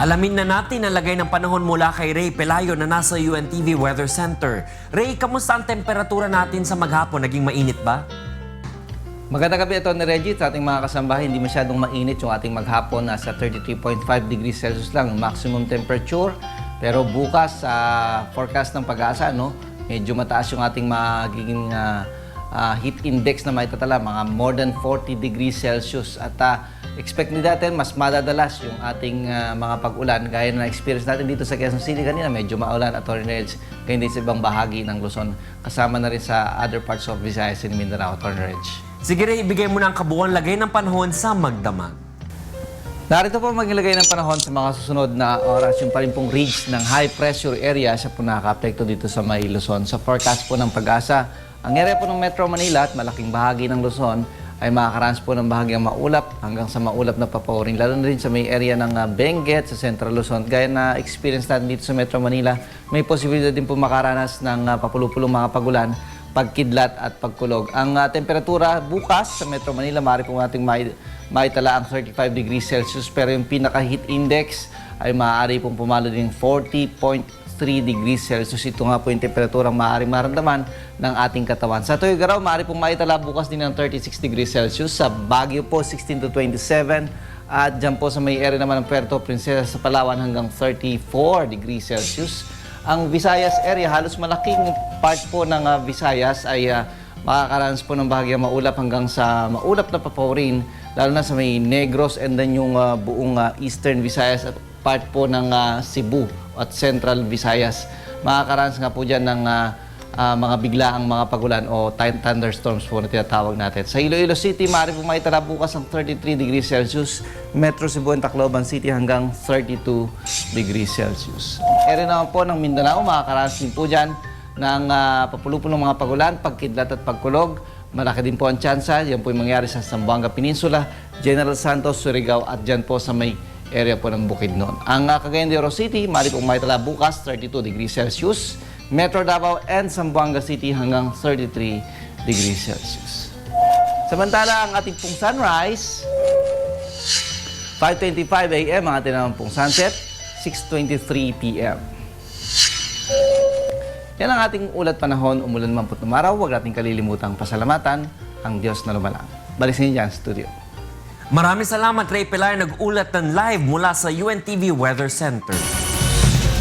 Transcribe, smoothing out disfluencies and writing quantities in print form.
Alamin na natin ang lagay ng panahon mula kay Ray Pelayo na nasa UNTV Weather Center. Ray, kamusta ang temperatura natin sa maghapon? Naging mainit ba? Magandang gabi, ito ni Reggie. Sa ating mga kasambahay, hindi masyadong mainit yung ating maghapon. Nasa 33.5 degrees Celsius lang maximum temperature. Pero bukas, forecast ng pag-asa, no? Medyo mataas yung ating magiging heat index na maitatala, mga more than 40 degrees Celsius. At expect din natin mas madadalas yung ating mga pag-ulan. Gaya na experience natin dito sa Quezon City kanina, medyo maulan at tornadoes. Ganyan din sa ibang bahagi ng Luzon. Kasama na rin sa other parts of Visayas and Mindanao, tornadoes. Sige Ray, ibigay mo na ang kabuuan lagay ng panahon sa Magdamag. Narito po maglagay ng panahon sa mga susunod na oras. Yung pa rin pong ridge ng high pressure area siya po nakaka-apekto dito sa may Luzon. Sa forecast po ng pag-asa, ang area po ng Metro Manila at malaking bahagi ng Luzon ay makakaranas po ng bahagyang maulap hanggang sa maulap na papawirin. Lalo na rin sa may area ng Benguet sa Central Luzon. Gaya na experience natin dito sa Metro Manila, may posibilidad din po makaranas ng papulupulong mga pagulan, pagkidlat at pagkulog. Ang temperatura bukas sa Metro Manila, maaari po nating maitala ang 35 degrees Celsius, pero yung pinaka-heat index ay maaari pong pumalo din 40.3 degrees Celsius. Ito nga po yung temperaturang maaaring maramdaman ng ating katawan. Sa Tuguegarao, maaari pong maitala bukas din ng 36 degrees Celsius. Sa Baguio po, 16 to 27. At dyan po sa may area naman ng Puerto Princesa sa Palawan hanggang 34 degrees Celsius. Ang Visayas area, halos malaking part po ng Visayas ay makakaranas po ng bahagyang maulap hanggang sa maulap na papawirin, lalo na sa may Negros and then yung buong Eastern Visayas at part po ng Cebu at Central Visayas. Makakaranas nga po dyan ng mga biglaang mga pagulan o thunderstorms po na tinatawag natin. Sa Iloilo City, maaari po maitala bukas ang 33 degrees Celsius. Metro Cebu and Tacloban City hanggang 32 degrees Celsius. Area naman po ng Mindanao, makakaranas din po dyan ng papulupulong mga pagulan, pagkidlat at pagkulog. Malaki din po ang tsansa. Yan po yung mangyari sa Zamboanga Peninsula, General Santos, Surigao at dyan po sa may area po ng Bukidnon. Ang Cagayan de Oro City, maaari pong maitala bukas 32 degrees Celsius. Metro Davao and Zamboanga City hanggang 33 degrees Celsius. Samantala, ang ating pong sunrise, 5:25 a.m. ang ating naman pong sunset, 6:23 p.m. Yan ang ating ulat panahon, umulan man pu't umaraw. Huwag nating kalilimutang pasalamatan ang Diyos na lumalang. Balik sa inyo dyan, studio. Maraming salamat Ray Pelayo, nag-ulat ng live mula sa UNTV Weather Center.